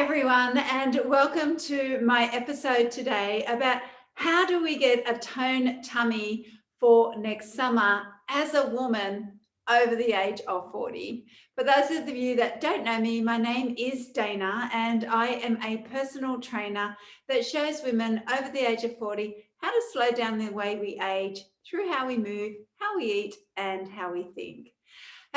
everyone, and welcome to my episode today about how do we get a toned tummy for next summer as a woman over the age of 40. For those of you that don't know me, my name is Dana, and I am a personal trainer that shows women over the age of 40 how to slow down the way we age through how we move, how we eat, and how we think.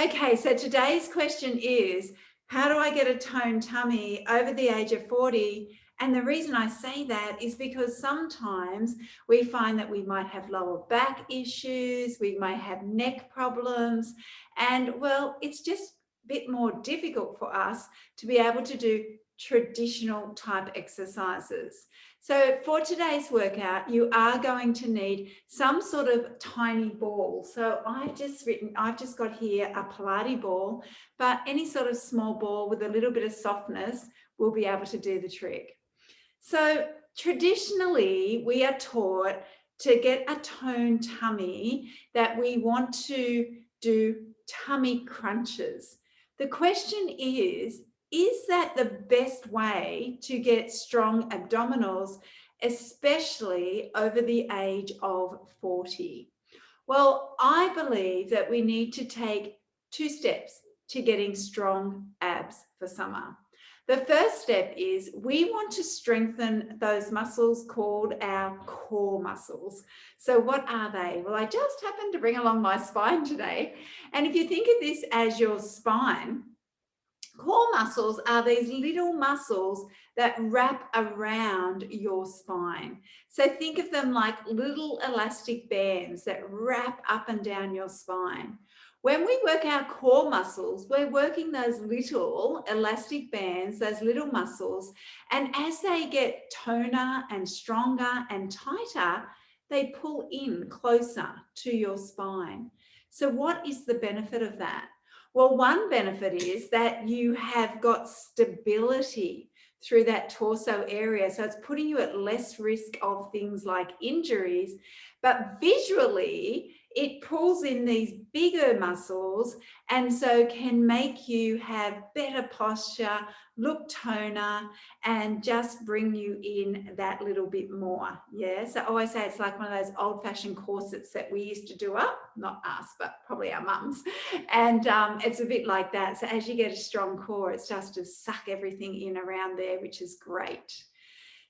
Okay, so today's question is, how do I get a toned tummy over the age of 40? And the reason I say that is because sometimes we find that we might have lower back issues, we might have neck problems, and well, it's just a bit more difficult for us to be able to do traditional type exercises. So for today's workout, you are going to need some sort of tiny ball. So I've just got here a Pilates ball, but any sort of small ball with a little bit of softness will be able to do the trick. So traditionally, we are taught to get a toned tummy that we want to do tummy crunches. The question is that the best way to get strong abdominals, especially over the age of 40? Well, I believe that we need to take two steps to getting strong abs for summer. The first step is we want to strengthen those muscles called our core muscles. So what are they? Well, I just happened to bring along my spine today. And if you think of this as your spine, core muscles are these little muscles that wrap around your spine. So think of them like little elastic bands that wrap up and down your spine. When we work our core muscles, we're working those little elastic bands, those little muscles, and as they get toner and stronger and tighter, they pull in closer to your spine. So what is the benefit of that? Well, one benefit is that you have got stability through that torso area. So it's putting you at less risk of things like injuries, but visually it pulls in these bigger muscles and so can make you have better posture, look toner, and just bring you in that little bit more. Yeah. So I always say it's like one of those old-fashioned corsets that we used to do up, not us, but probably our mums. And it's a bit like that. So as you get a strong core, it starts to suck everything in around there, which is great.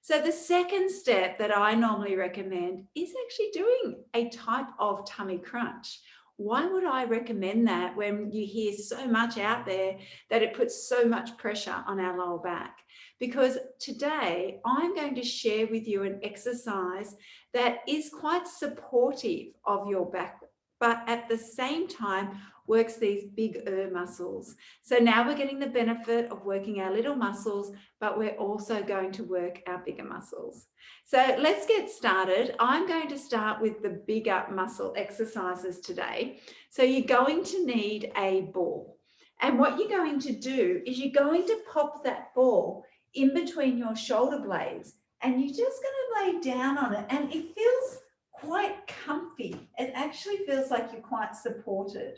So the second step that I normally recommend is actually doing a type of tummy crunch. Why would I recommend that when you hear so much out there that it puts so much pressure on our lower back? Because today I'm going to share with you an exercise that is quite supportive of your back, but at the same time works these bigger muscles. So now we're getting the benefit of working our little muscles, but we're also going to work our bigger muscles. So let's get started. I'm going to start with the bigger muscle exercises today. So you're going to need a ball. And what you're going to do is you're going to pop that ball in between your shoulder blades, and you're just going to lay down on it, and it feels quite comfy. It actually feels like you're quite supported.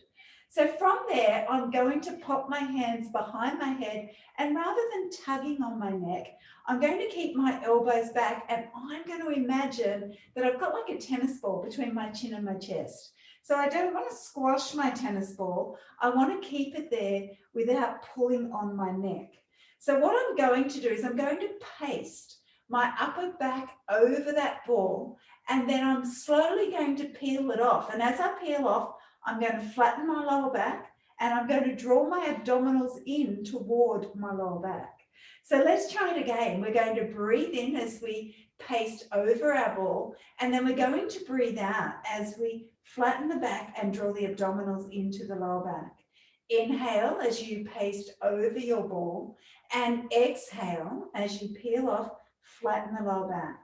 So from there, I'm going to pop my hands behind my head, and rather than tugging on my neck, I'm going to keep my elbows back, and I'm going to imagine that I've got like a tennis ball between my chin and my chest. So I don't want to squash my tennis ball. I want to keep it there without pulling on my neck. So what I'm going to do is I'm going to paste my upper back over that ball, and then I'm slowly going to peel it off. And as I peel off, I'm going to flatten my lower back, and I'm going to draw my abdominals in toward my lower back. So let's try it again. We're going to breathe in as we paste over our ball, and then we're going to breathe out as we flatten the back and draw the abdominals into the lower back. Inhale as you paste over your ball, and exhale as you peel off, flatten the lower back.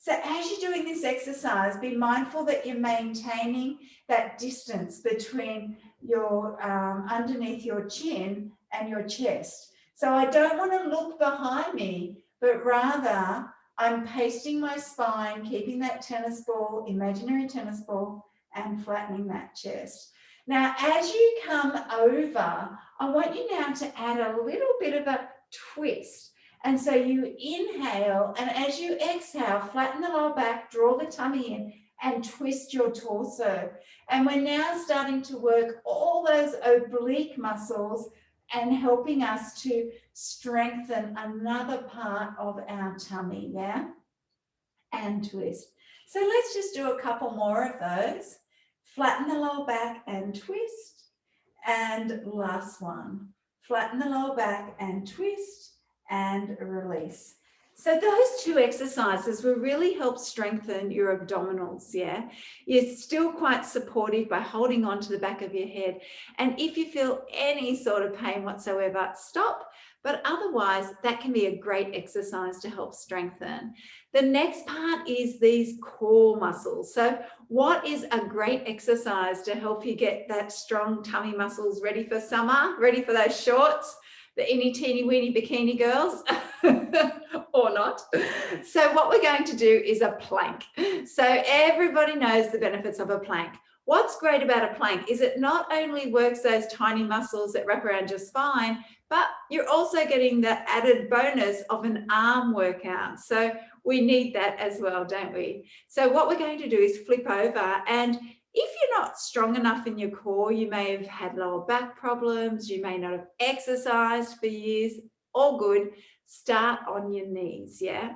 So as you're doing this exercise, be mindful that you're maintaining that distance between your underneath your chin and your chest. So I don't want to look behind me, but rather I'm pasting my spine, keeping that tennis ball, imaginary tennis ball, and flattening that chest. Now, as you come over, I want you now to add a little bit of a twist. And so you inhale, and as you exhale, flatten the lower back, draw the tummy in, and twist your torso. And we're now starting to work all those oblique muscles and helping us to strengthen another part of our tummy, yeah? And twist. So let's just do a couple more of those. Flatten the lower back and twist. And last one. Flatten the lower back and twist and release. So those two exercises will really help strengthen your abdominals, yeah? You're still quite supportive by holding on to the back of your head. And if you feel any sort of pain whatsoever, stop. But otherwise, that can be a great exercise to help strengthen. The next part is these core muscles. So what is a great exercise to help you get that strong tummy muscles ready for summer, ready for those shorts, the inny teeny weeny bikini girls, or not? So what we're going to do is a plank. So everybody knows the benefits of a plank. What's great about a plank is it not only works those tiny muscles that wrap around your spine, but you're also getting the added bonus of an arm workout. So we need that as well, don't we? So what we're going to do is flip over, and if you're not strong enough in your core, you may have had lower back problems, you may not have exercised for years, all good. Start on your knees, yeah?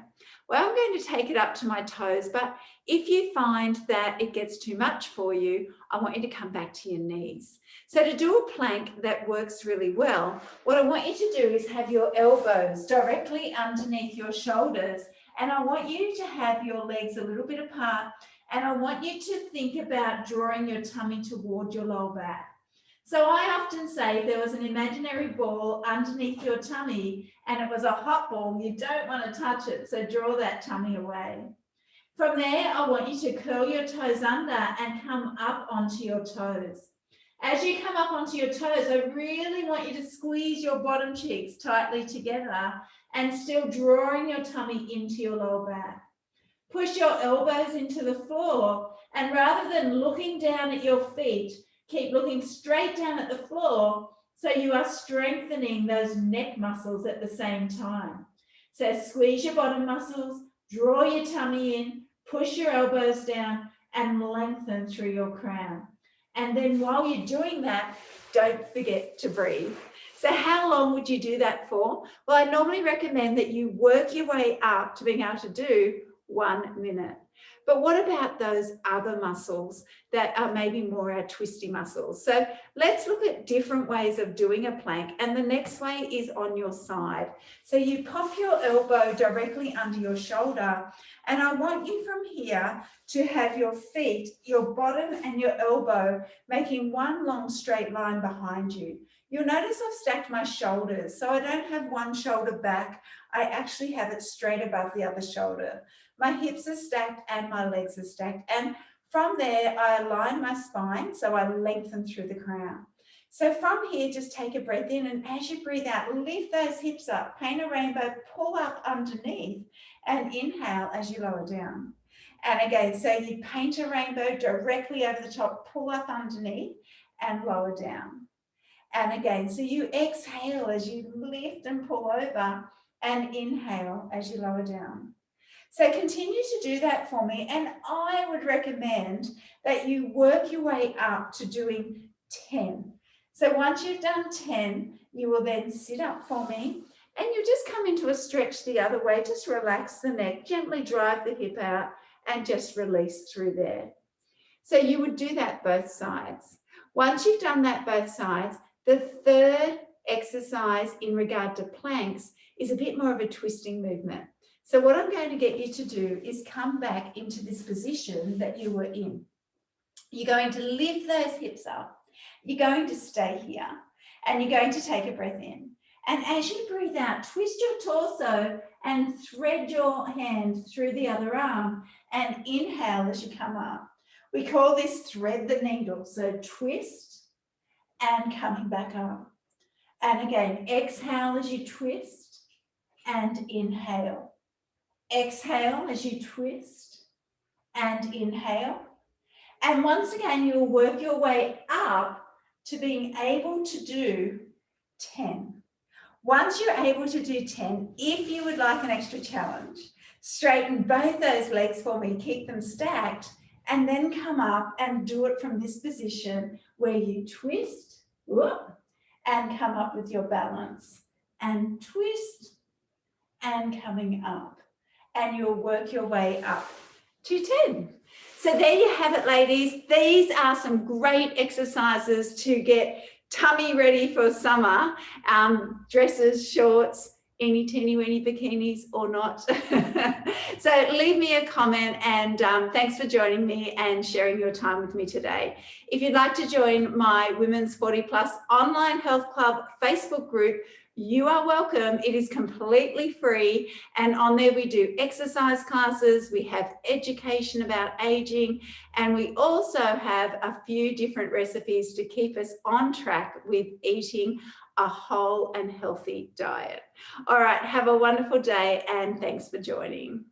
Well, I'm going to take it up to my toes, but if you find that it gets too much for you, I want you to come back to your knees. So to do a plank that works really well, what I want you to do is have your elbows directly underneath your shoulders, and I want you to have your legs a little bit apart, and I want you to think about drawing your tummy toward your lower back. So I often say if there was an imaginary ball underneath your tummy and it was a hot ball, you don't want to touch it, so draw that tummy away. From there, I want you to curl your toes under and come up onto your toes. As you come up onto your toes, I really want you to squeeze your bottom cheeks tightly together and still drawing your tummy into your lower back. Push your elbows into the floor, and rather than looking down at your feet, keep looking straight down at the floor so you are strengthening those neck muscles at the same time. So squeeze your bottom muscles, draw your tummy in, push your elbows down, and lengthen through your crown. And then while you're doing that, don't forget to breathe. So how long would you do that for? Well, I normally recommend that you work your way up to being able to do 1 minute. But what about those other muscles that are maybe more our twisty muscles? So let's look at different ways of doing a plank. And the next way is on your side. So you pop your elbow directly under your shoulder. And I want you from here to have your feet, your bottom and your elbow making one long straight line behind you. You'll notice I've stacked my shoulders. So I don't have one shoulder back. I actually have it straight above the other shoulder. My hips are stacked and my legs are stacked. And from there, I align my spine, so I lengthen through the crown. So from here, just take a breath in, and as you breathe out, lift those hips up, paint a rainbow, pull up underneath, and inhale as you lower down. And again, so you paint a rainbow directly over the top, pull up underneath, and lower down. And again, so you exhale as you lift and pull over, and inhale as you lower down. So continue to do that for me, and I would recommend that you work your way up to doing 10. So once you've done 10, you will then sit up for me, and you just come into a stretch the other way. Just relax the neck, gently drive the hip out, and just release through there. So you would do that both sides. Once you've done that both sides, the third exercise in regard to planks is a bit more of a twisting movement. So what I'm going to get you to do is come back into this position that you were in. You're going to lift those hips up. You're going to stay here, and you're going to take a breath in. And as you breathe out, twist your torso and thread your hand through the other arm, and inhale as you come up. We call this thread the needle. So twist and coming back up. And again, exhale as you twist and inhale. Exhale as you twist and inhale. And once again, you'll work your way up to being able to do 10. Once you're able to do 10, if you would like an extra challenge, straighten both those legs for me, keep them stacked, and then come up and do it from this position where you twist, whoop, and come up with your balance, and twist, and coming up. And you'll work your way up to 10. So there you have it, ladies. These are some great exercises to get tummy ready for summer. Dresses, shorts, any teeny weeny bikinis or not. So leave me a comment, and thanks for joining me and sharing your time with me today. If you'd like to join my Women's 40 Plus Online Health Club Facebook group, you are welcome. It is completely free, and on there we do exercise classes, we have education about aging, and we also have a few different recipes to keep us on track with eating a whole and healthy diet. All right, have a wonderful day, and thanks for joining.